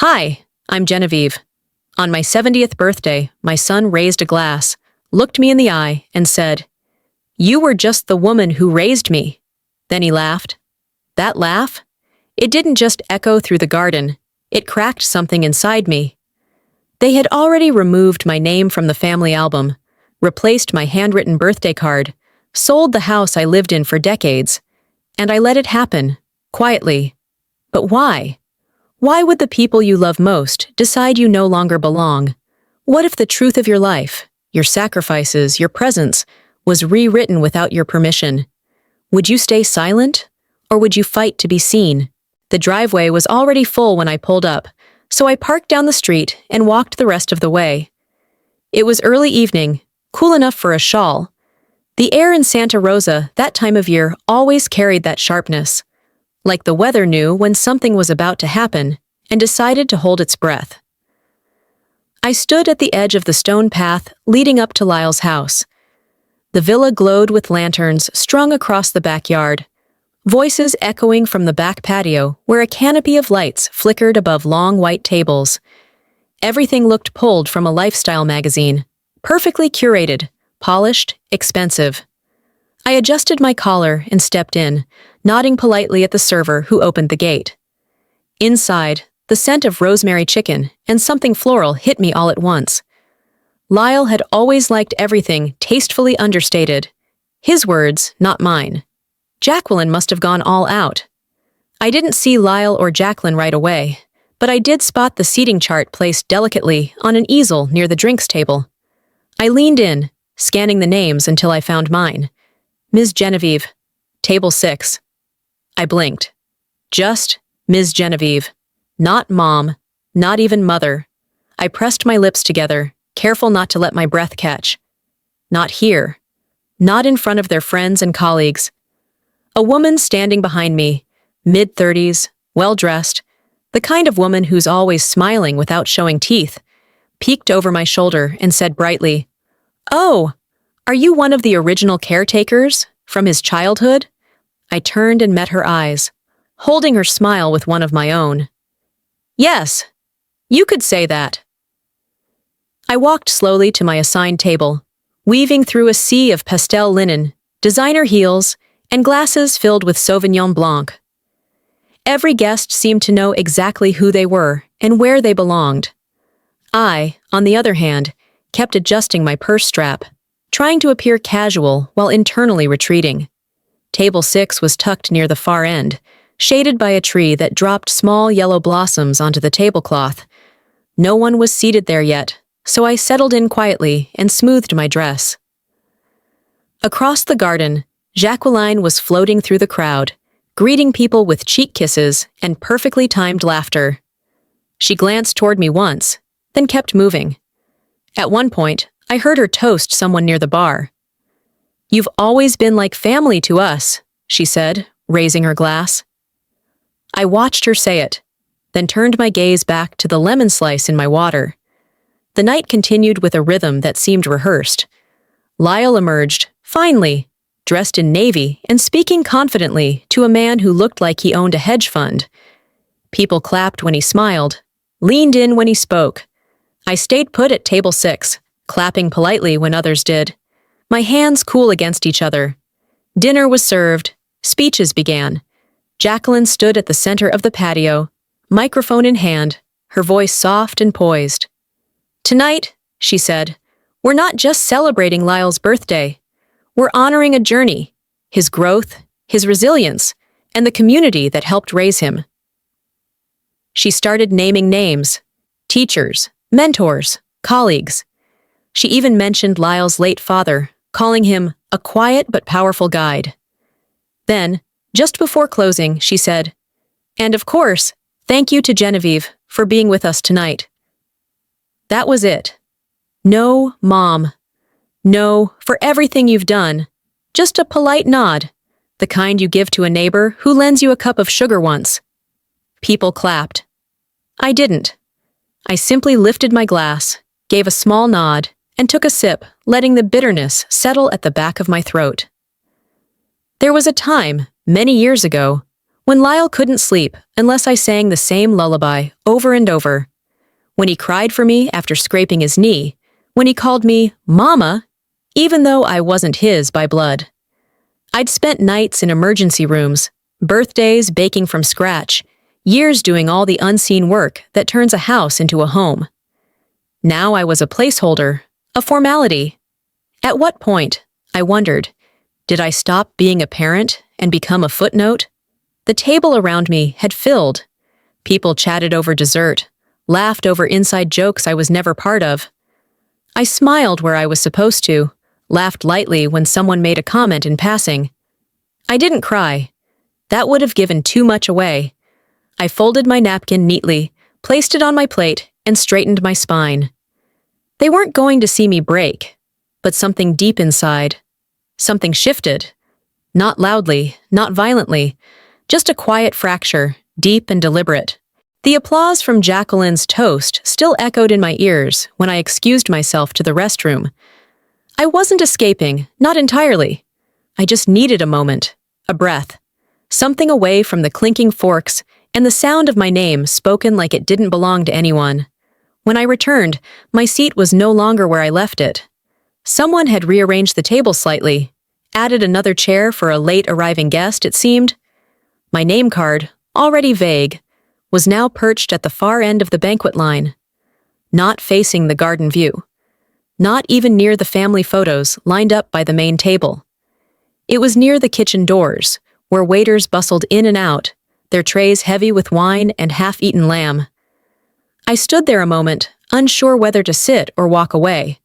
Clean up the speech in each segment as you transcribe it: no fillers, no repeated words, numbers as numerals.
Hi, I'm Genevieve. On my 70th birthday, my son raised a glass, looked me in the eye, and said, "You were just the woman who raised me." Then he laughed. That laugh? It didn't just echo through the garden, it cracked something inside me. They had already removed my name from the family album, replaced my handwritten birthday card, sold the house I lived in for decades, and I let it happen, quietly. But why? Why would the people you love most decide you no longer belong? What if the truth of your life, your sacrifices, your presence, was rewritten without your permission? Would you stay silent, or would you fight to be seen? The driveway was already full when I pulled up, so I parked down the street and walked the rest of the way. It was early evening, cool enough for a shawl. The air in Santa Rosa that time of year always carried that sharpness, like the weather knew when something was about to happen and decided to hold its breath. I stood at the edge of the stone path leading up to Lyle's house. The villa glowed with lanterns strung across the backyard, voices echoing from the back patio where a canopy of lights flickered above long white tables. Everything looked pulled from a lifestyle magazine, perfectly curated, polished, expensive. I adjusted my collar and stepped in, nodding politely at the server who opened the gate. Inside, the scent of rosemary chicken and something floral hit me all at once. Lyle had always liked everything tastefully understated. His words, not mine. Jacqueline must have gone all out. I didn't see Lyle or Jacqueline right away, but I did spot the seating chart placed delicately on an easel near the drinks table. I leaned in, scanning the names until I found mine. Ms. Genevieve, table 6. I blinked. Just Ms. Genevieve. Not Mom, not even Mother. I pressed my lips together, careful not to let my breath catch. Not here. Not in front of their friends and colleagues. A woman standing behind me, mid-30s, well-dressed, the kind of woman who's always smiling without showing teeth, peeked over my shoulder and said brightly, "Oh, are you one of the original caretakers from his childhood?" I turned and met her eyes, holding her smile with one of my own. "Yes, you could say that." I walked slowly to my assigned table, weaving through a sea of pastel linen, designer heels, and glasses filled with Sauvignon Blanc. Every guest seemed to know exactly who they were and where they belonged. I, on the other hand, kept adjusting my purse strap, trying to appear casual while internally retreating. Table 6 was tucked near the far end, shaded by a tree that dropped small yellow blossoms onto the tablecloth. No one was seated there yet, so I settled in quietly and smoothed my dress. Across the garden, Jacqueline was floating through the crowd, greeting people with cheek kisses and perfectly timed laughter. She glanced toward me once, then kept moving. At one point, I heard her toast someone near the bar. "You've always been like family to us," she said, raising her glass. I watched her say it, then turned my gaze back to the lemon slice in my water. The night continued with a rhythm that seemed rehearsed. Lyle emerged, finally, dressed in navy and speaking confidently to a man who looked like he owned a hedge fund. People clapped when he smiled, leaned in when he spoke. I stayed put at table 6, clapping politely when others did, my hands cool against each other. Dinner was served, speeches began. Jacqueline stood at the center of the patio, microphone in hand, her voice soft and poised. "Tonight," she said, "we're not just celebrating Lyle's birthday. We're honoring a journey, his growth, his resilience, and the community that helped raise him." She started naming names, teachers, mentors, colleagues. She even mentioned Lyle's late father, calling him a quiet but powerful guide. Then, just before closing, she said, "And of course, thank you to Genevieve for being with us tonight." That was it. No, Mom. No, for everything you've done. Just a polite nod, the kind you give to a neighbor who lends you a cup of sugar once. People clapped. I didn't. I simply lifted my glass, gave a small nod, and took a sip, letting the bitterness settle at the back of my throat. There was a time, many years ago, When Lyle couldn't sleep unless I sang the same lullaby over and over. When he cried for me after scraping his knee. When he called me Mama, even though I wasn't his by blood. I'd spent nights in emergency rooms, birthdays baking from scratch, years doing all the unseen work that turns a house into a home. Now I was a placeholder, a formality. At what point, I wondered, did I stop being a parent and become a footnote? The table around me had filled. People chatted over dessert, laughed over inside jokes I was never part of. I smiled where I was supposed to, laughed lightly when someone made a comment in passing. I didn't cry. That would have given too much away. I folded my napkin neatly, placed it on my plate, and straightened my spine. They weren't going to see me break, but something deep inside. Something shifted. Not loudly, not violently, just a quiet fracture, deep and deliberate. The applause from Jacqueline's toast still echoed in my ears when I excused myself to the restroom. I wasn't escaping, not entirely. I just needed a moment, a breath, something away from the clinking forks and the sound of my name spoken like it didn't belong to anyone. When I returned, my seat was no longer where I left it. Someone had rearranged the table slightly, added another chair for a late-arriving guest, it seemed. My name card, already vague, was now perched at the far end of the banquet line, not facing the garden view, not even near the family photos lined up by the main table. It was near the kitchen doors, where waiters bustled in and out, their trays heavy with wine and half-eaten lamb. I stood there a moment, unsure whether to sit or walk away.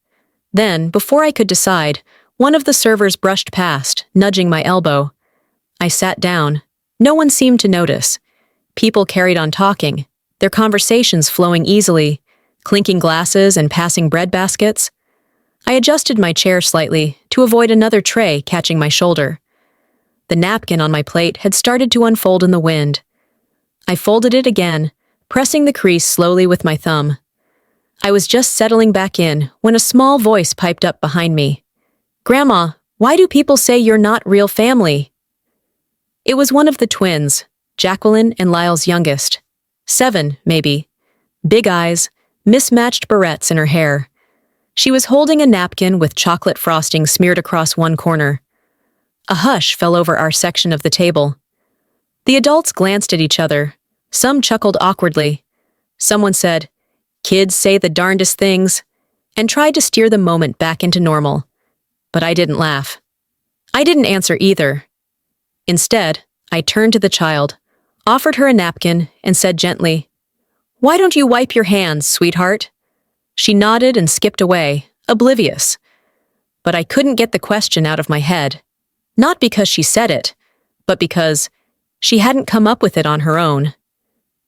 Then, before I could decide, one of the servers brushed past, nudging my elbow. I sat down. No one seemed to notice. People carried on talking, their conversations flowing easily, clinking glasses and passing bread baskets. I adjusted my chair slightly to avoid another tray catching my shoulder. The napkin on my plate had started to unfold in the wind. I folded it again, pressing the crease slowly with my thumb. I was just settling back in when a small voice piped up behind me. "Grandma, why do people say you're not real family?" It was one of the twins, Jacqueline and Lyle's youngest. 7, maybe. Big eyes, mismatched barrettes in her hair. She was holding a napkin with chocolate frosting smeared across one corner. A hush fell over our section of the table. The adults glanced at each other. Some chuckled awkwardly. Someone said, "Kids say the darndest things," and tried to steer the moment back into normal. But I didn't laugh. I didn't answer either. Instead, I turned to the child, offered her a napkin, and said gently, "Why don't you wipe your hands, sweetheart?" She nodded and skipped away, oblivious. But I couldn't get the question out of my head. Not because she said it, but because she hadn't come up with it on her own.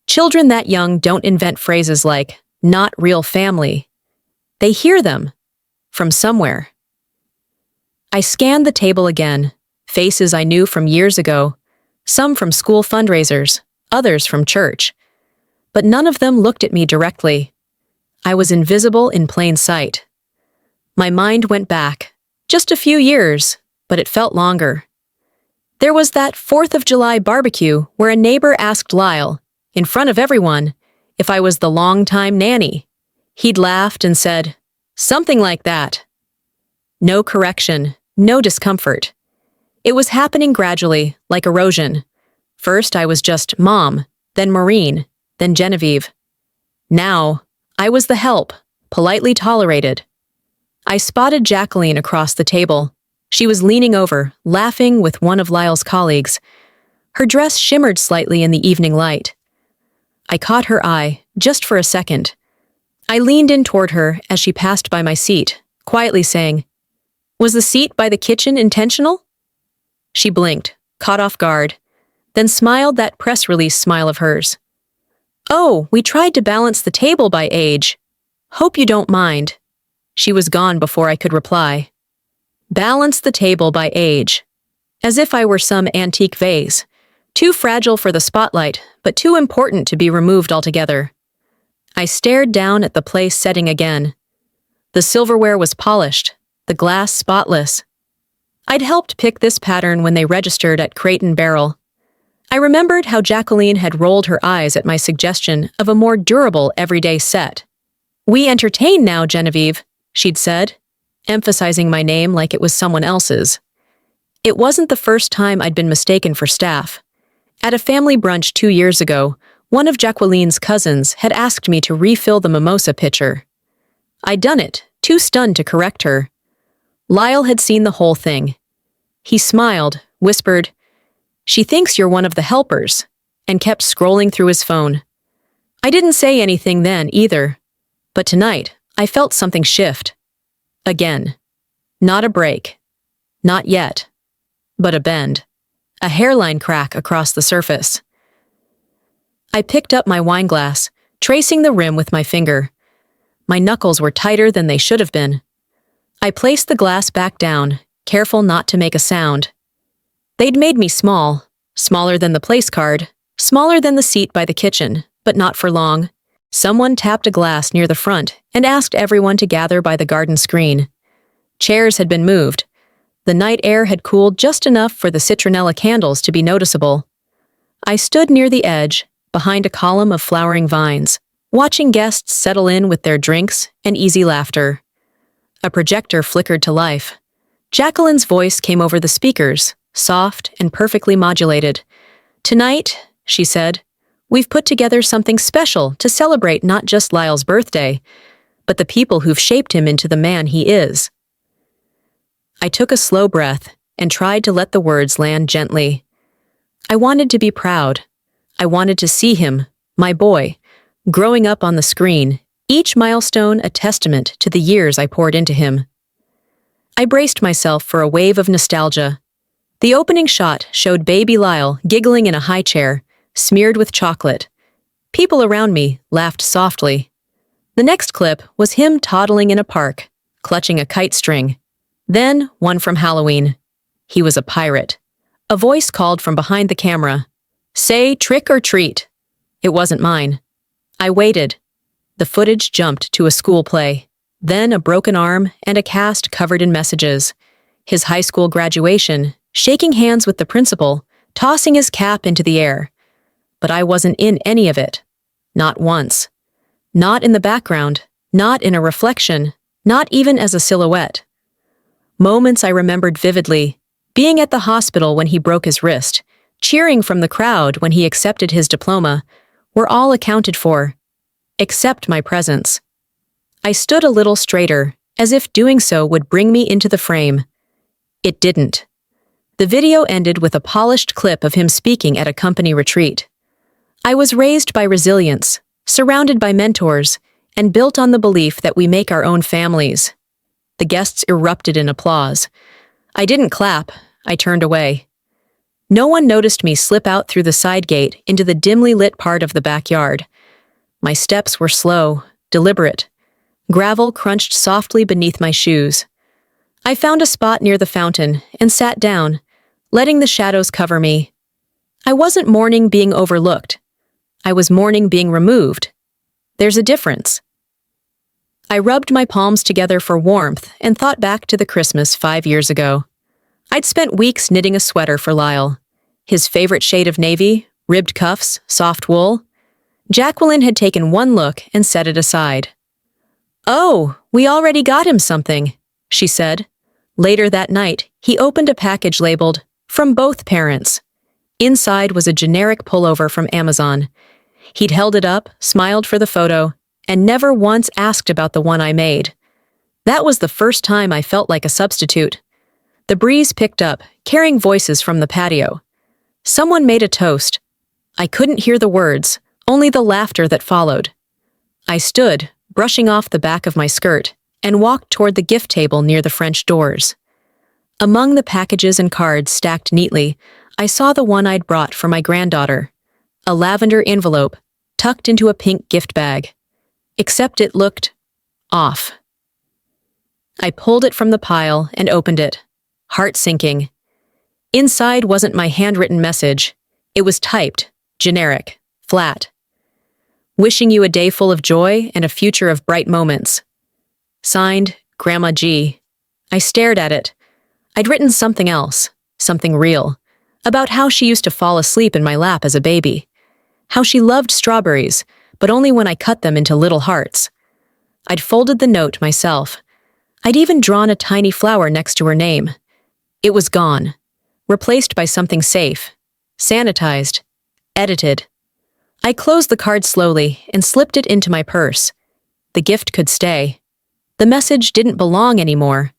Children that young don't invent phrases like, "not real family." They hear them from somewhere. I scanned the table again, faces I knew from years ago, some from school fundraisers, others from church. But none of them looked at me directly. I was invisible in plain sight. My mind went back, just a few years, but it felt longer. There was that 4th of July barbecue where a neighbor asked Lyle, in front of everyone, if I was the long-time nanny. He'd laughed and said, "Something like that." No correction, no discomfort. It was happening gradually, like erosion. First I was just Mom, then Maureen, then Genevieve. Now, I was the help, politely tolerated. I spotted Jacqueline across the table. She was leaning over, laughing with one of Lyle's colleagues. Her dress shimmered slightly in the evening light. I caught her eye, just for a second. I leaned in toward her as she passed by my seat, quietly saying, "Was the seat by the kitchen intentional?" She blinked, caught off guard, then smiled that press release smile of hers. "Oh, we tried to balance the table by age. Hope you don't mind." She was gone before I could reply. Balance the table by age. As if I were some antique vase, too fragile for the spotlight, but too important to be removed altogether. I stared down at the place setting again. The silverware was polished, the glass spotless. I'd helped pick this pattern when they registered at Crate and Barrel. I remembered how Jacqueline had rolled her eyes at my suggestion of a more durable everyday set. "We entertain now, Genevieve," she'd said, emphasizing my name like it was someone else's. It wasn't the first time I'd been mistaken for staff. At a family brunch 2 years ago, one of Jacqueline's cousins had asked me to refill the mimosa pitcher. I'd done it, too stunned to correct her. Lyle had seen the whole thing. He smiled, whispered, "She thinks you're one of the helpers," and kept scrolling through his phone. I didn't say anything then either, but tonight I felt something shift. Again. Not a break. Not yet. But a bend. A hairline crack across the surface. I picked up my wine glass, tracing the rim with my finger. My knuckles were tighter than they should have been. I placed the glass back down, careful not to make a sound. They'd made me small, smaller than the place card, smaller than the seat by the kitchen, but not for long. Someone tapped a glass near the front and asked everyone to gather by the garden screen. Chairs had been moved. The night air had cooled just enough for the citronella candles to be noticeable. I stood near the edge, behind a column of flowering vines, watching guests settle in with their drinks and easy laughter. A projector flickered to life. Jacqueline's voice came over the speakers, soft and perfectly modulated. "Tonight," she said, "we've put together something special to celebrate not just Lyle's birthday, but the people who've shaped him into the man he is." I took a slow breath and tried to let the words land gently. I wanted to be proud. I wanted to see him, my boy, growing up on the screen, each milestone a testament to the years I poured into him. I braced myself for a wave of nostalgia. The opening shot showed baby Lyle giggling in a high chair, smeared with chocolate. People around me laughed softly. The next clip was him toddling in a park, clutching a kite string. Then one from Halloween. He was a pirate. A voice called from behind the camera. "Say trick or treat." It wasn't mine. I waited. The footage jumped to a school play, then a broken arm and a cast covered in messages. His high school graduation, shaking hands with the principal, tossing his cap into the air. But I wasn't in any of it. Not once. Not in the background, not in a reflection, not even as a silhouette. Moments I remembered vividly, being at the hospital when he broke his wrist, cheering from the crowd when he accepted his diploma, were all accounted for, except my presence. I stood a little straighter, as if doing so would bring me into the frame. It didn't. The video ended with a polished clip of him speaking at a company retreat. I was raised by resilience, surrounded by mentors, and built on the belief that we make our own families. The guests erupted in applause. I didn't clap, I turned away. No one noticed me slip out through the side gate into the dimly lit part of the backyard. My steps were slow, deliberate. Gravel crunched softly beneath my shoes. I found a spot near the fountain and sat down, letting the shadows cover me. I wasn't mourning being overlooked. I was mourning being removed. There's a difference. I rubbed my palms together for warmth and thought back to the Christmas 5 years ago. I'd spent weeks knitting a sweater for Lyle. His favorite shade of navy, ribbed cuffs, soft wool. Jacqueline had taken one look and set it aside. "Oh, we already got him something," she said. Later that night, he opened a package labeled, "From both parents." Inside was a generic pullover from Amazon. He'd held it up, smiled for the photo, and never once asked about the one I made. That was the first time I felt like a substitute. The breeze picked up, carrying voices from the patio. Someone made a toast. I couldn't hear the words, only the laughter that followed. I stood, brushing off the back of my skirt, and walked toward the gift table near the French doors. Among the packages and cards stacked neatly, I saw the one I'd brought for my granddaughter. A lavender envelope, tucked into a pink gift bag. Except it looked off. I pulled it from the pile and opened it, heart sinking. Inside wasn't my handwritten message. It was typed, generic, flat. "Wishing you a day full of joy and a future of bright moments." Signed, Grandma G. I stared at it. I'd written something else, something real. about how she used to fall asleep in my lap as a baby, how she loved strawberries, but only when I cut them into little hearts. I'd folded the note myself. I'd even drawn a tiny flower next to her name. It was gone, replaced by something safe, sanitized, edited. I closed the card slowly and slipped it into my purse. The gift could stay. The message didn't belong anymore.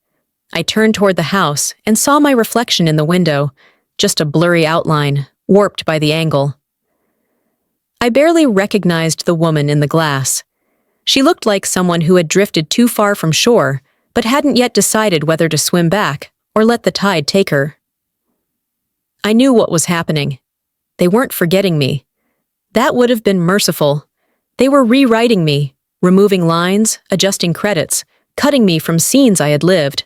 I turned toward the house and saw my reflection in the window, just a blurry outline, warped by the angle. I barely recognized the woman in the glass. She looked like someone who had drifted too far from shore, but hadn't yet decided whether to swim back or let the tide take her. I knew what was happening. They weren't forgetting me. That would have been merciful. They were rewriting me, removing lines, adjusting credits, cutting me from scenes I had lived.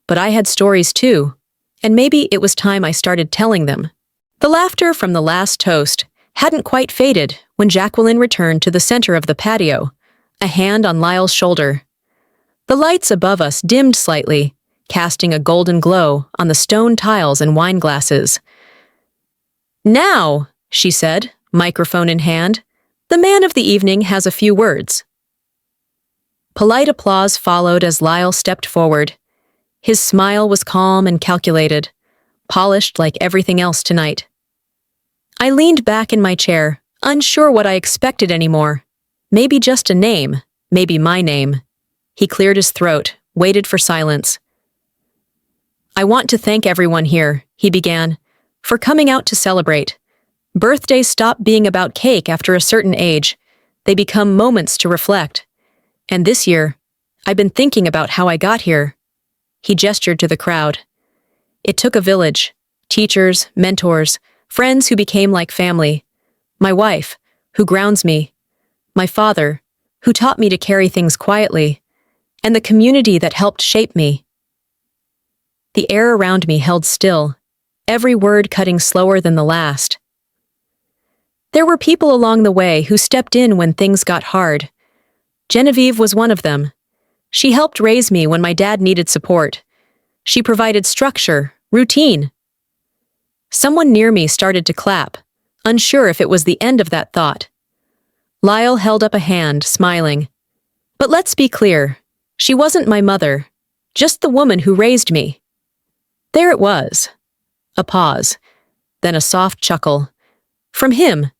But I had stories too, and maybe it was time I started telling them. The laughter from the last toast hadn't quite faded when Jacqueline returned to the center of the patio, a hand on Lyle's shoulder. The lights above us dimmed slightly, casting a golden glow on the stone tiles and wine glasses. "Now," she said, microphone in hand, "the man of the evening has a few words." Polite applause followed as Lyle stepped forward. His smile was calm and calculated, polished like everything else tonight. I leaned back in my chair, unsure what I expected anymore. Maybe just a name, maybe my name. He cleared his throat, waited for silence. "I want to thank everyone here," he began, "for coming out to celebrate. Birthdays stop being about cake after a certain age. They become moments to reflect. And this year, I've been thinking about how I got here." He gestured to the crowd. It took a village, teachers, mentors, friends who became like family. My wife, who grounds me. My father, who taught me to carry things quietly. And the community that helped shape me. The air around me held still, every word cutting slower than the last. There were people along the way who stepped in when things got hard. Genevieve was one of them. She helped raise me when my dad needed support. She provided structure, routine. Someone near me started to clap, unsure if it was the end of that thought. Lyle held up a hand, smiling. "But let's be clear, she wasn't my mother, just the woman who raised me." There it was. A pause, then a soft chuckle. From him.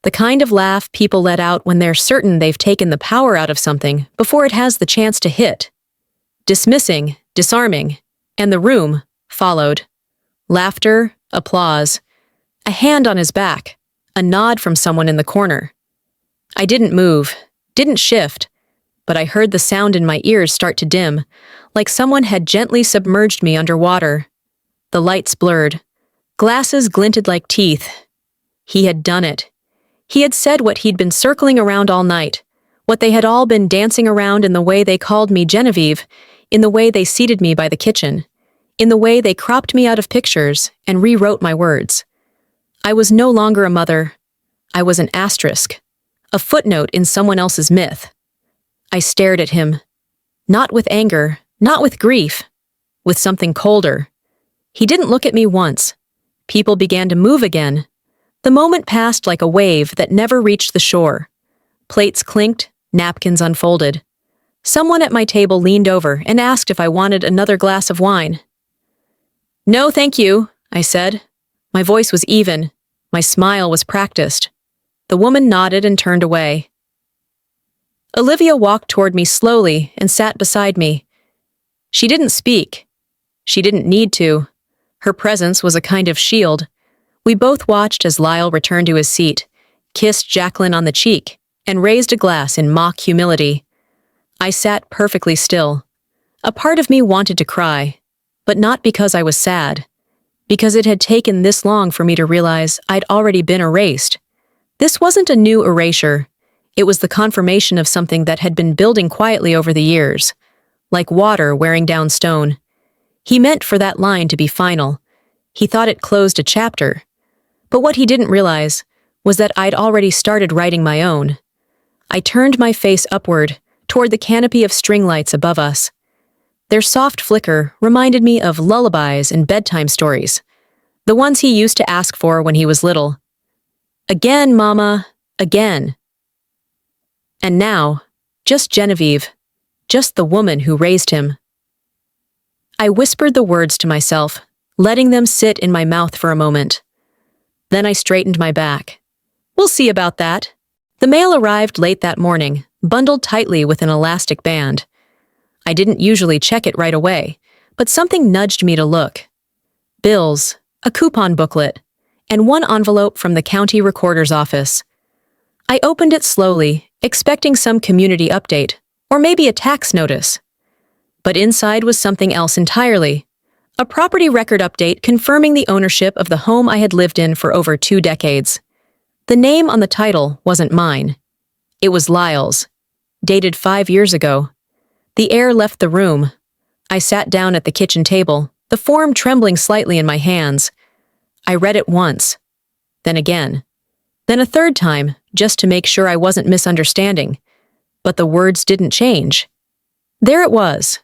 The kind of laugh people let out when they're certain they've taken the power out of something before it has the chance to hit. Dismissing, disarming, and the room followed. Laughter, applause, a hand on his back, a nod from someone in the corner. I didn't move, didn't shift, but I heard the sound in my ears start to dim, like someone had gently submerged me underwater. The lights blurred. Glasses glinted like teeth. He had done it. He had said what he'd been circling around all night, what they had all been dancing around in the way they called me Genevieve, in the way they seated me by the kitchen, in the way they cropped me out of pictures and rewrote my words. I was no longer a mother. I was an asterisk, a footnote in someone else's myth. I stared at him, not with anger, not with grief, with something colder. He didn't look at me once. People began to move again. The moment passed like a wave that never reached the shore. Plates clinked, napkins unfolded. Someone at my table leaned over and asked if I wanted another glass of wine. "No, thank you," I said. My voice was even. My smile was practiced. The woman nodded and turned away. Olivia walked toward me slowly and sat beside me. She didn't speak. She didn't need to. Her presence was a kind of shield. We both watched as Lyle returned to his seat, kissed Jacqueline on the cheek, and raised a glass in mock humility. I sat perfectly still. A part of me wanted to cry, but not because I was sad, because it had taken this long for me to realize I'd already been erased. This wasn't a new erasure. It was the confirmation of something that had been building quietly over the years, like water wearing down stone. He meant for that line to be final. He thought it closed a chapter. But what he didn't realize was that I'd already started writing my own. I turned my face upward, toward the canopy of string lights above us. Their soft flicker reminded me of lullabies and bedtime stories. The ones he used to ask for when he was little. Again, Mama, again. And now, just Genevieve, just the woman who raised him. I whispered the words to myself, letting them sit in my mouth for a moment. Then I straightened my back. We'll see about that. The mail arrived late that morning, bundled tightly with an elastic band. I didn't usually check it right away, but something nudged me to look. Bills, a coupon booklet, and one envelope from the county recorder's office. I opened it slowly, expecting some community update, or maybe a tax notice. But inside was something else entirely. A property record update confirming the ownership of the home I had lived in for over 2 decades. The name on the title wasn't mine. It was Lyle's, dated 5 years ago. The air left the room. I sat down at the kitchen table, the form trembling slightly in my hands. I read it once, then again, then a third time, just to make sure I wasn't misunderstanding. But the words didn't change. There it was,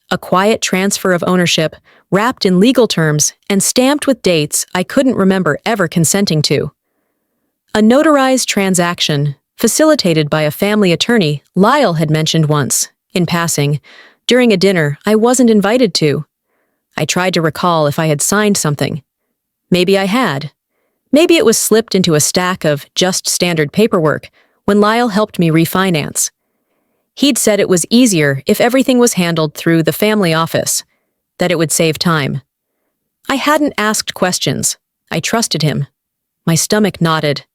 a quiet transfer of ownership, wrapped in legal terms and stamped with dates I couldn't remember ever consenting to. A notarized transaction, facilitated by a family attorney Lyle had mentioned once, in passing, during a dinner I wasn't invited to. I tried to recall if I had signed something. Maybe I had. Maybe it was slipped into a stack of just standard paperwork when Lyle helped me refinance. He'd said it was easier if everything was handled through the family office, that it would save time. I hadn't asked questions. I trusted him. My stomach knotted.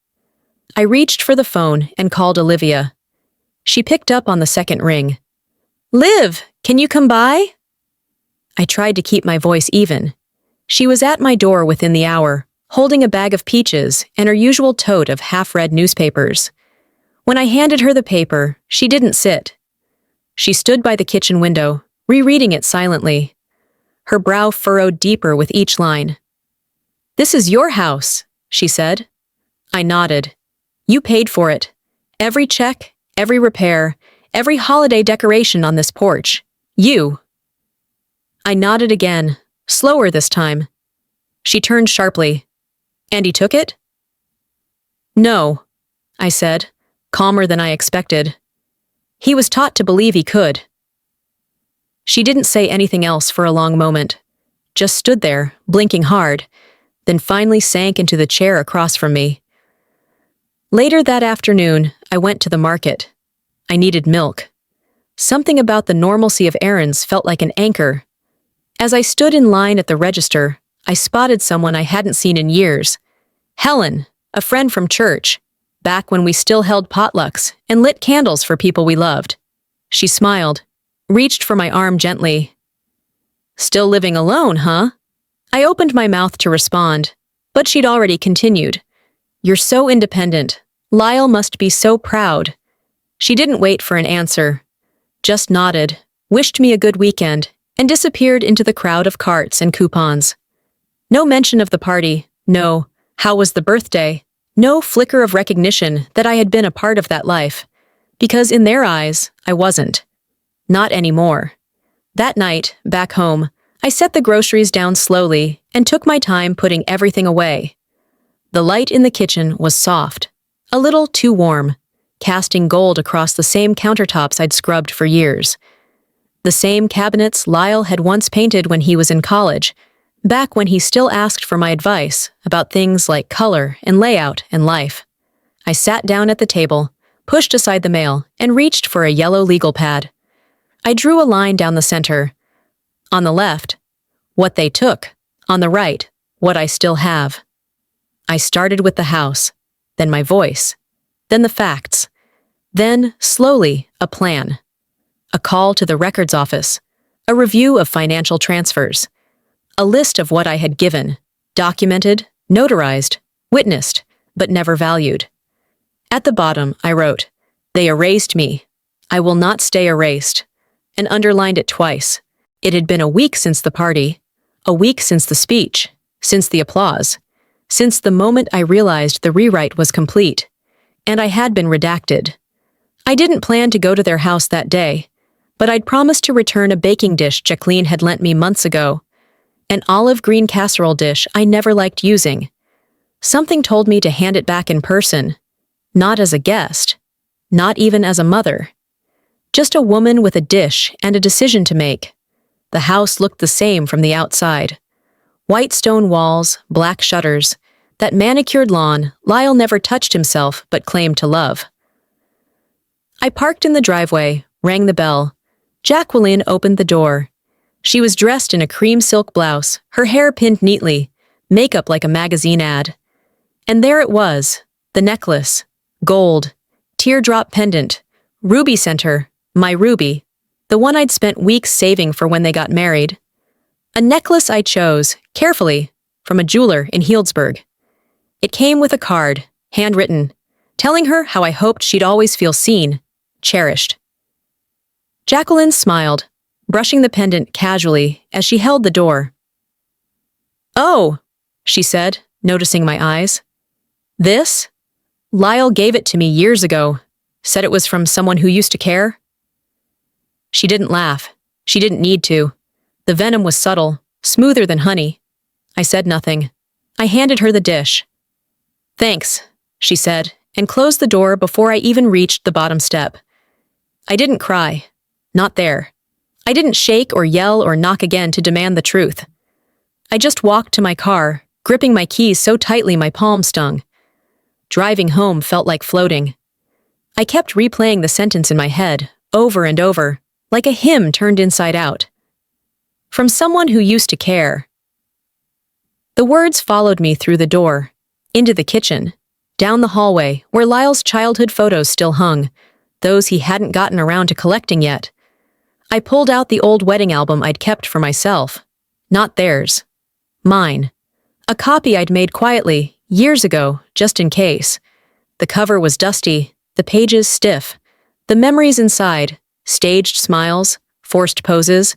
I reached for the phone and called Olivia. She picked up on the second ring. "Liv, can you come by?" I tried to keep my voice even. She was at my door within the hour, holding a bag of peaches and her usual tote of half-read newspapers. When I handed her the paper, she didn't sit. She stood by the kitchen window, rereading it silently. Her brow furrowed deeper with each line. "This is your house," she said. I nodded. "You paid for it. Every check, every repair, every holiday decoration on this porch. You." I nodded again, slower this time. She turned sharply. "And he took it?" "No," I said, calmer than I expected. "He was taught to believe he could." She didn't say anything else for a long moment, just stood there, blinking hard, then finally sank into the chair across from me. Later that afternoon, I went to the market. I needed milk. Something about the normalcy of errands felt like an anchor. As I stood in line at the register, I spotted someone I hadn't seen in years. Helen, a friend from church, back when we still held potlucks and lit candles for people we loved. She smiled, reached for my arm gently. "Still living alone, huh?" I opened my mouth to respond, but she'd already continued. "You're so independent. Lyle must be so proud." She didn't wait for an answer, just nodded, wished me a good weekend, and disappeared into the crowd of carts and coupons. No mention of the party, no, "How was the birthday?" No flicker of recognition that I had been a part of that life, because in their eyes, I wasn't. Not anymore. That night, back home, I set the groceries down slowly and took my time putting everything away. The light in the kitchen was soft, a little too warm, casting gold across the same countertops I'd scrubbed for years. The same cabinets Lyle had once painted when he was in college, back when he still asked for my advice about things like color and layout and life. I sat down at the table, pushed aside the mail, and reached for a yellow legal pad. I drew a line down the center. On the left, what they took. On the right, what I still have. I started with the house, then my voice, then the facts, then, slowly, a plan. A call to the records office, a review of financial transfers, a list of what I had given, documented, notarized, witnessed, but never valued. At the bottom, I wrote, "They erased me. I will not stay erased," and underlined it twice. It had been a week since the party, a week since the speech, since the applause, since the moment I realized the rewrite was complete, and I had been redacted. I didn't plan to go to their house that day, but I'd promised to return a baking dish Jacqueline had lent me months ago. an olive green casserole dish I never liked using. Something told me to hand it back in person, not as a guest, not even as a mother. Just a woman with a dish and a decision to make. The house looked the same from the outside. White stone walls, black shutters, that manicured lawn Lyle never touched himself but claimed to love. I parked in the driveway, rang the bell. Jacqueline opened the door. She was dressed in a cream silk blouse, her hair pinned neatly, makeup like a magazine ad. And there it was, the necklace, gold, teardrop pendant, ruby center, my ruby, the one I'd spent weeks saving for when they got married. A necklace I chose, carefully, from a jeweler in Healdsburg. It came with a card, handwritten, telling her how I hoped she'd always feel seen, cherished. Jacqueline smiled, brushing the pendant casually as she held the door. "Oh," she said, noticing my eyes. "This? Lyle gave it to me years ago, said it was from someone who used to care." She didn't laugh. She didn't need to. The venom was subtle, smoother than honey. I said nothing. I handed her the dish. "Thanks," she said, and closed the door before I even reached the bottom step. I didn't cry. Not there. I didn't shake or yell or knock again to demand the truth. I just walked to my car, gripping my keys so tightly my palm stung. Driving home felt like floating. I kept replaying the sentence in my head, over and over, like a hymn turned inside out. From someone who used to care. The words followed me through the door, into the kitchen, down the hallway where Lyle's childhood photos still hung, those he hadn't gotten around to collecting yet. I pulled out the old wedding album I'd kept for myself. Not theirs. Mine. A copy I'd made quietly, years ago, just in case. The cover was dusty, the pages stiff. The memories inside, staged smiles, forced poses,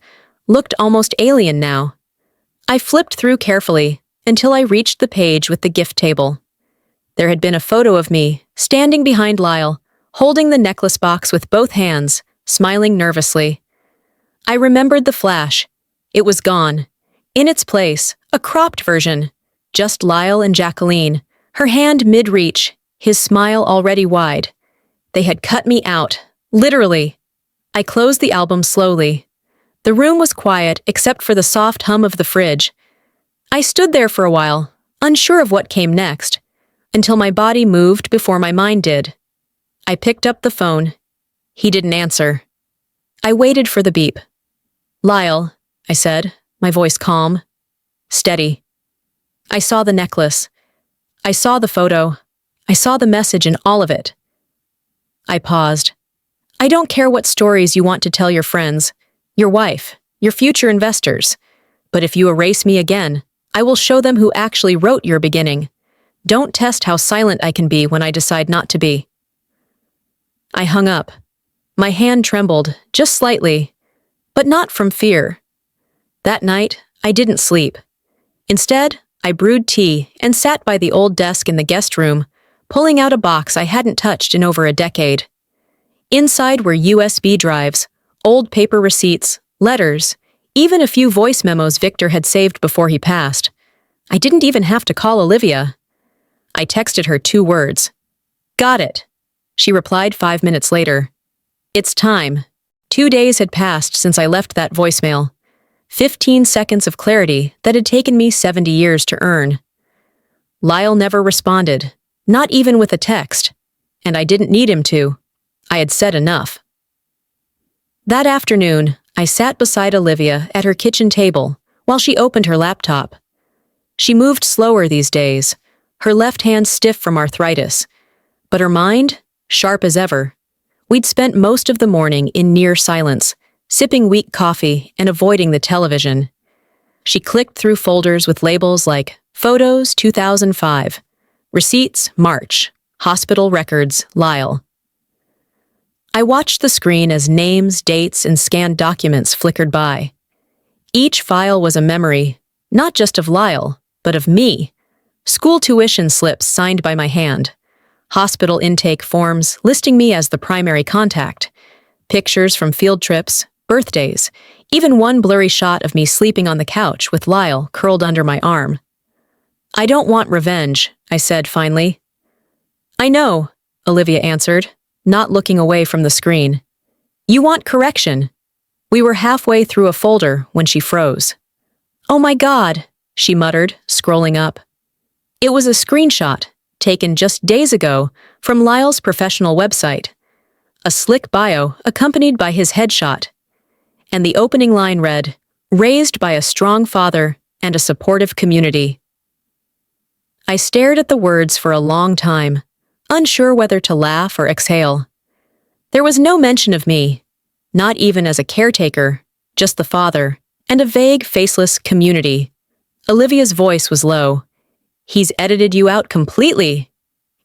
looked almost alien now. I flipped through carefully until I reached the page with the gift table. There had been a photo of me, standing behind Lyle, holding the necklace box with both hands, smiling nervously. I remembered the flash. It was gone. In its place, a cropped version. Just Lyle and Jacqueline, her hand mid-reach, his smile already wide. They had cut me out, literally. I closed the album slowly. The room was quiet except for the soft hum of the fridge. I stood there for a while, unsure of what came next, until my body moved before my mind did. I picked up the phone. He didn't answer. I waited for the beep. "Lyle," I said, my voice calm, steady. I saw the necklace. I saw the photo. I saw the message in all of it. I paused. "I don't care what stories you want to tell your friends, your wife, your future investors. But if you erase me again, I will show them who actually wrote your beginning. Don't test how silent I can be when I decide not to be." I hung up. My hand trembled, just slightly, but not from fear. That night, I didn't sleep. Instead, I brewed tea and sat by the old desk in the guest room, pulling out a box I hadn't touched in over a decade. Inside were USB drives, old paper receipts, letters, even a few voice memos Victor had saved before he passed. I didn't even have to call Olivia. I texted her 2 words. "Got it." She replied 5 minutes later. "It's time." 2 days had passed since I left that voicemail. 15 seconds of clarity that had taken me 70 years to earn. Lyle never responded, not even with a text, and I didn't need him to. I had said enough. That afternoon, I sat beside Olivia at her kitchen table while she opened her laptop. She moved slower these days, her left hand stiff from arthritis, but her mind, sharp as ever. We'd spent most of the morning in near silence, sipping weak coffee and avoiding the television. She clicked through folders with labels like Photos 2005, Receipts March, Hospital Records Lyle. I watched the screen as names, dates, and scanned documents flickered by. Each file was a memory, not just of Lyle, but of me. School tuition slips signed by my hand. Hospital intake forms listing me as the primary contact. Pictures from field trips, birthdays, even one blurry shot of me sleeping on the couch with Lyle curled under my arm. "I don't want revenge," I said finally. "I know," Olivia answered, not looking away from the screen. "You want correction." We were halfway through a folder when she froze. "Oh my God," she muttered, scrolling up. It was a screenshot, taken just days ago, from Lyle's professional website. A slick bio accompanied by his headshot. And the opening line read, "Raised by a strong father and a supportive community." I stared at the words for a long time, unsure whether to laugh or exhale. There was no mention of me, not even as a caretaker, just the father, and a vague, faceless community. Olivia's voice was low. "He's edited you out completely."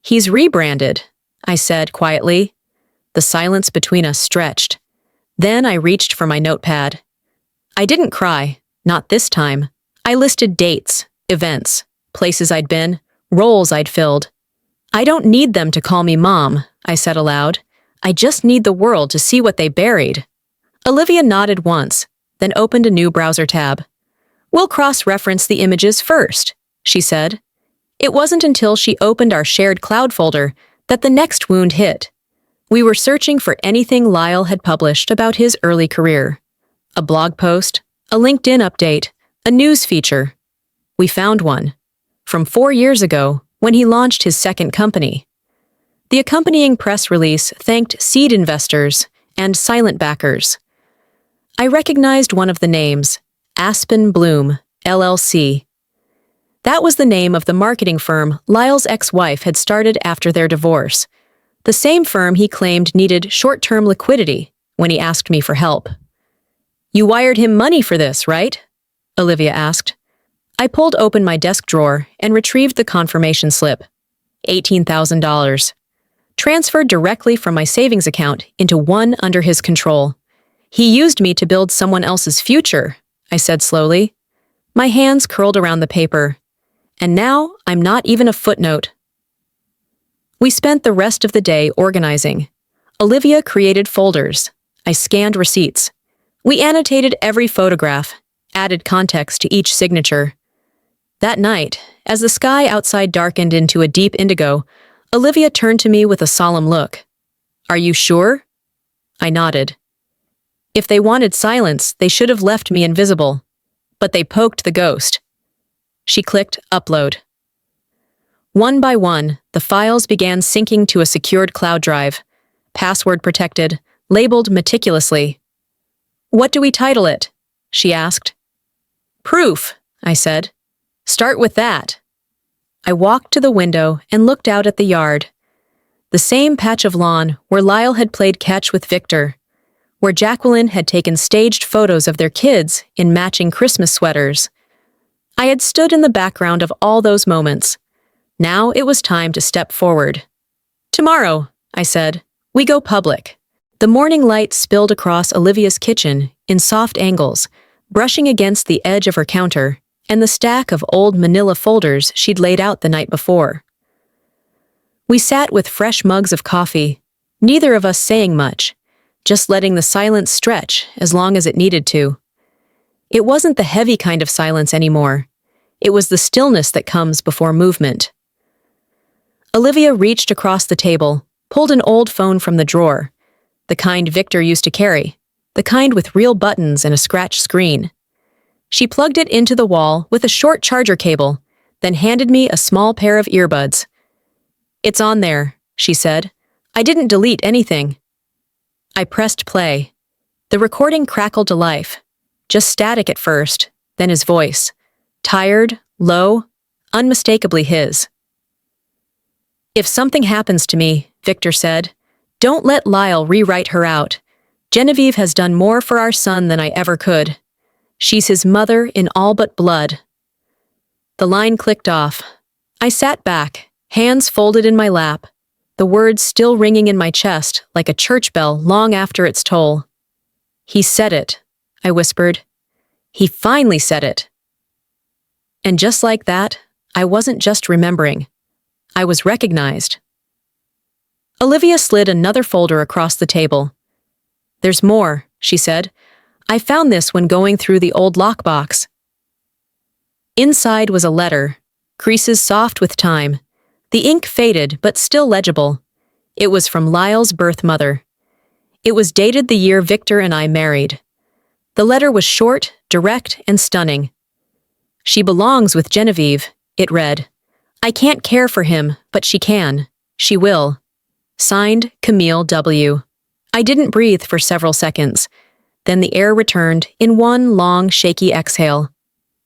"He's rebranded," I said quietly. The silence between us stretched. Then I reached for my notepad. I didn't cry, not this time. I listed dates, events, places I'd been, roles I'd filled. "I don't need them to call me Mom," I said aloud. "I just need the world to see what they buried." Olivia nodded once, then opened a new browser tab. "We'll cross-reference the images first," she said. It wasn't until she opened our shared cloud folder that the next wound hit. We were searching for anything Lyle had published about his early career. A blog post, a LinkedIn update, a news feature. We found one. From 4 years ago, when he launched his second company. The accompanying press release thanked seed investors and silent backers. I recognized one of the names, Aspen Bloom, LLC. That was the name of the marketing firm Lyle's ex-wife had started after their divorce. The same firm he claimed needed short-term liquidity when he asked me for help. "You wired him money for this, right?" Olivia asked. I pulled open my desk drawer and retrieved the confirmation slip. $18,000. Transferred directly from my savings account into one under his control. "He used me to build someone else's future," I said slowly. My hands curled around the paper. And now I'm not even a footnote. We spent the rest of the day organizing. Olivia created folders. I scanned receipts. We annotated every photograph, added context to each signature. That night, as the sky outside darkened into a deep indigo, Olivia turned to me with a solemn look. "Are you sure?" I nodded. If they wanted silence, they should have left me invisible. But they poked the ghost. She clicked upload. One by one, the files began syncing to a secured cloud drive, password protected, labeled meticulously. "What do we title it?" she asked. "Proof," I said. "Start with that." I walked to the window and looked out at the yard. The same patch of lawn where Lyle had played catch with Victor, where Jacqueline had taken staged photos of their kids in matching Christmas sweaters. I had stood in the background of all those moments. Now it was time to step forward. "Tomorrow," I said, "we go public." The morning light spilled across Olivia's kitchen in soft angles, brushing against the edge of her counter and the stack of old manila folders she'd laid out the night before. We sat with fresh mugs of coffee, neither of us saying much, just letting the silence stretch as long as it needed to. It wasn't the heavy kind of silence anymore. It was the stillness that comes before movement. Olivia reached across the table, pulled an old phone from the drawer, the kind Victor used to carry, the kind with real buttons and a scratch screen. She plugged it into the wall with a short charger cable, then handed me a small pair of earbuds. "It's on there," she said. "I didn't delete anything." I pressed play. The recording crackled to life, just static at first, then his voice. Tired, low, unmistakably his. "If something happens to me," Victor said, "don't let Lyle rewrite her out. Genevieve has done more for our son than I ever could. She's his mother in all but blood." The line clicked off. I sat back, hands folded in my lap, the words still ringing in my chest like a church bell long after its toll. "He said it," I whispered. "He finally said it." And just like that, I wasn't just remembering. I was recognized. Olivia slid another folder across the table. "There's more," she said. I found this when going through the old lockbox. Inside was a letter, creases soft with time. The ink faded, but still legible. It was from Lyle's birth mother. It was dated the year Victor and I married. The letter was short, direct, and stunning. "She belongs with Genevieve," it read. "I can't care for him, but she can. She will." Signed, Camille W. I didn't breathe for several seconds. Then the air returned in one long, shaky exhale.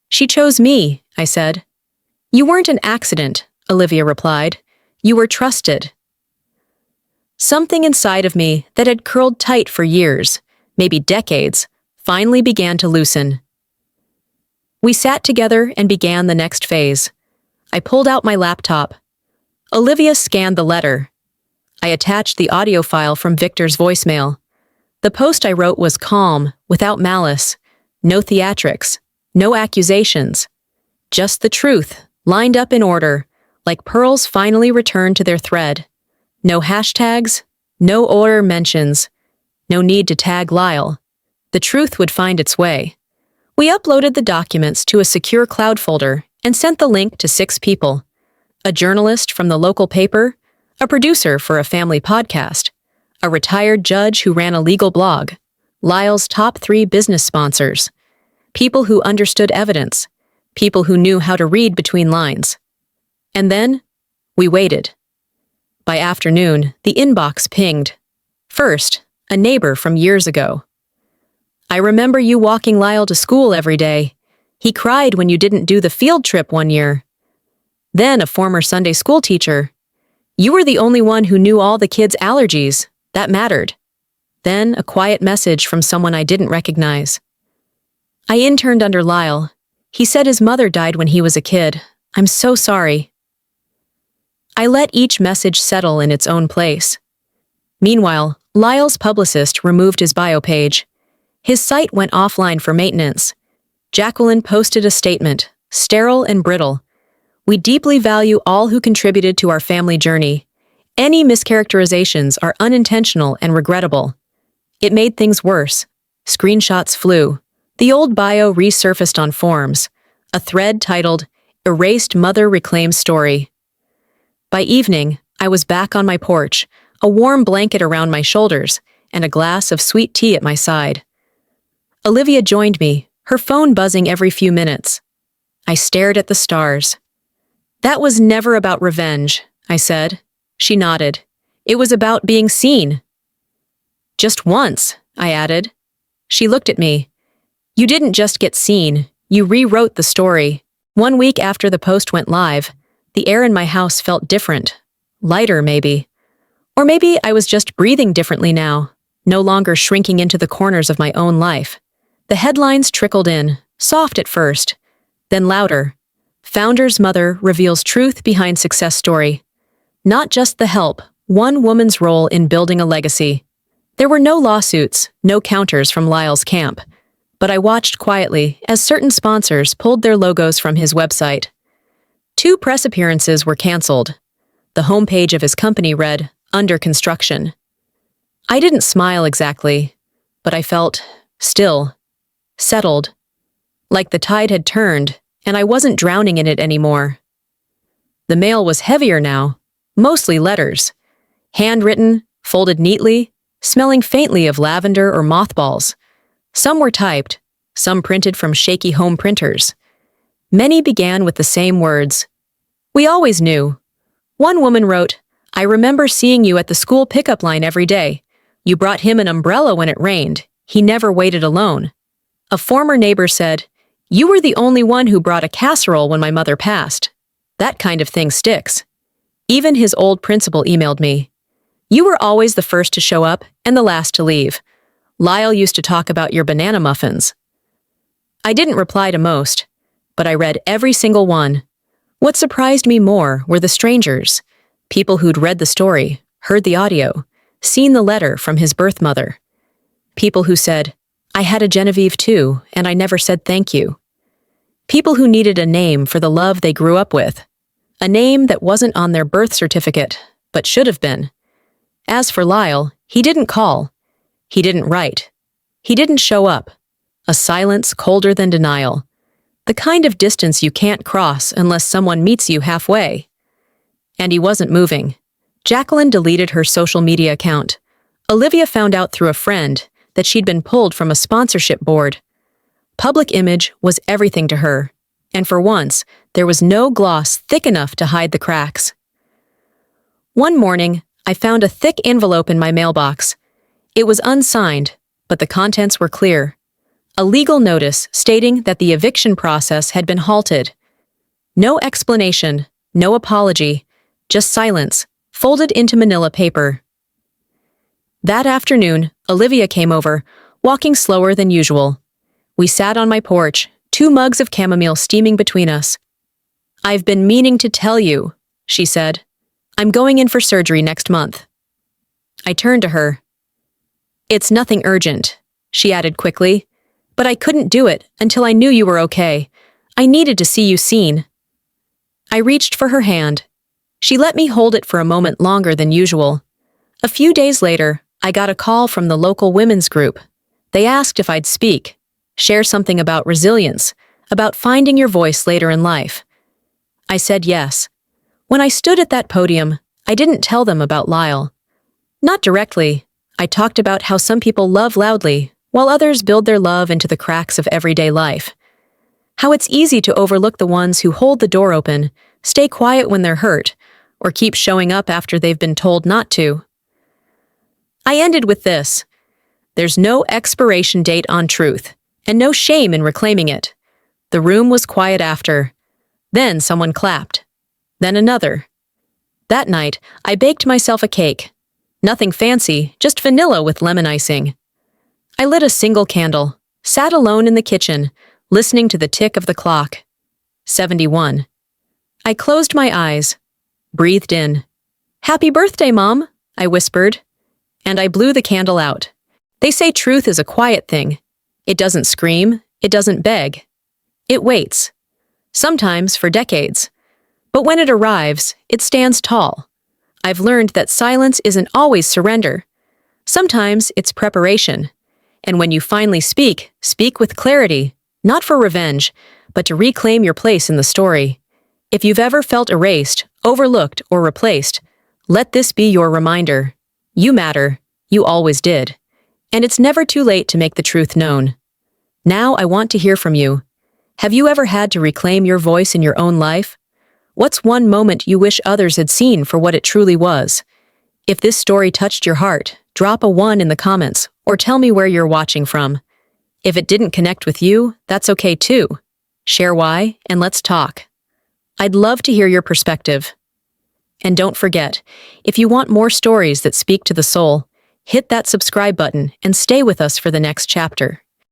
"She chose me," I said. "You weren't an accident," Olivia replied. "You were trusted." Something inside of me that had curled tight for years, maybe decades, finally began to loosen. We sat together and began the next phase. I pulled out my laptop. Olivia scanned the letter. I attached the audio file from Victor's voicemail. The post I wrote was calm, without malice, no theatrics, no accusations. Just the truth, lined up in order, like pearls finally returned to their thread. No hashtags, no order mentions, no need to tag Lyle. The truth would find its way. We uploaded the documents to a secure cloud folder and sent the link to 6 people. A journalist from the local paper, a producer for a family podcast, a retired judge who ran a legal blog, Lyle's top 3 business sponsors, people who understood evidence, people who knew how to read between lines. And then, we waited. By afternoon, the inbox pinged. First, a neighbor from years ago. "I remember you walking Lyle to school every day. He cried when you didn't do the field trip one year." Then a former Sunday school teacher. "You were the only one who knew all the kids' allergies. That mattered." Then a quiet message from someone I didn't recognize. "I interned under Lyle. He said his mother died when he was a kid. I'm so sorry." I let each message settle in its own place. Meanwhile, Lyle's publicist removed his bio page. His site went offline for maintenance. Jacqueline posted a statement, sterile and brittle. "We deeply value all who contributed to our family journey. Any mischaracterizations are unintentional and regrettable." It made things worse. Screenshots flew. The old bio resurfaced on forums. A thread titled, "Erased Mother Reclaims Story." By evening, I was back on my porch, a warm blanket around my shoulders, and a glass of sweet tea at my side. Olivia joined me, her phone buzzing every few minutes. I stared at the stars. "That was never about revenge," I said. She nodded. "It was about being seen." "Just once," I added. She looked at me. "You didn't just get seen, you rewrote the story." 1 week after the post went live, the air in my house felt different. Lighter, maybe. Or maybe I was just breathing differently now, no longer shrinking into the corners of my own life. The headlines trickled in, soft at first, then louder. "Founder's mother reveals truth behind success story." Not just the help, one woman's role in building a legacy. There were no lawsuits, no counters from Lyle's camp. But I watched quietly as certain sponsors pulled their logos from his website. 2 press appearances were canceled. The homepage of his company read, "Under construction." I didn't smile exactly, but I felt still, settled, like the tide had turned and I wasn't drowning in it anymore. The mail was heavier now, mostly letters, handwritten, folded neatly, smelling faintly of lavender or mothballs. Some were typed, some printed from shaky home printers. Many began with the same words. "We always knew." One woman wrote, "I remember seeing you at the school pickup line every day. You brought him an umbrella when it rained. He never waited alone." A former neighbor said, "You were the only one who brought a casserole when my mother passed." That kind of thing sticks. Even his old principal emailed me. "You were always the first to show up and the last to leave. Lyle used to talk about your banana muffins." I didn't reply to most, but I read every single one. What surprised me more were the strangers, people who'd read the story, heard the audio, seen the letter from his birth mother. People who said, "I had a Genevieve too, and I never said thank you." People who needed a name for the love they grew up with. A name that wasn't on their birth certificate, but should have been. As for Lyle, he didn't call. He didn't write. He didn't show up. a silence colder than denial. The kind of distance you can't cross unless someone meets you halfway. And he wasn't moving. Jacqueline deleted her social media account. Olivia found out through a friend that she'd been pulled from a sponsorship board. Public image was everything to her, and for once, there was no gloss thick enough to hide the cracks. One morning, I found a thick envelope in my mailbox. It was unsigned, but the contents were clear. A legal notice stating that the eviction process had been halted. No explanation, no apology, just silence, folded into manila paper. That afternoon, Olivia came over, walking slower than usual. We sat on my porch, 2 mugs of chamomile steaming between us. "I've been meaning to tell you," she said. "I'm going in for surgery next month." I turned to her. "It's nothing urgent," she added quickly, "but I couldn't do it until I knew you were okay. I needed to see you seen." I reached for her hand. She let me hold it for a moment longer than usual. A few days later, I got a call from the local women's group. They asked if I'd speak, share something about resilience, about finding your voice later in life. I said yes. When I stood at that podium, I didn't tell them about Lyle. Not directly. I talked about how some people love loudly, while others build their love into the cracks of everyday life. How it's easy to overlook the ones who hold the door open, stay quiet when they're hurt, or keep showing up after they've been told not to. I ended with this. There's no expiration date on truth, and no shame in reclaiming it. The room was quiet after. Then someone clapped. Then another. That night, I baked myself a cake. Nothing fancy, just vanilla with lemon icing. I lit a single candle, sat alone in the kitchen, listening to the tick of the clock. 71. I closed my eyes, breathed in. "Happy birthday, Mom," I whispered, and I blew the candle out. They say truth is a quiet thing. It doesn't scream, it doesn't beg. It waits. Sometimes for decades. But when it arrives, it stands tall. I've learned that silence isn't always surrender. Sometimes it's preparation. And when you finally speak, speak with clarity, not for revenge, but to reclaim your place in the story. If you've ever felt erased, overlooked, or replaced, let this be your reminder. You matter. You always did. And it's never too late to make the truth known. Now I want to hear from you. Have you ever had to reclaim your voice in your own life? What's one moment you wish others had seen for what it truly was? If this story touched your heart, drop a 1 in the comments or tell me where you're watching from. If it didn't connect with you, that's okay too. Share why and let's talk. I'd love to hear your perspective. And don't forget, if you want more stories that speak to the soul, hit that subscribe button and stay with us for the next chapter.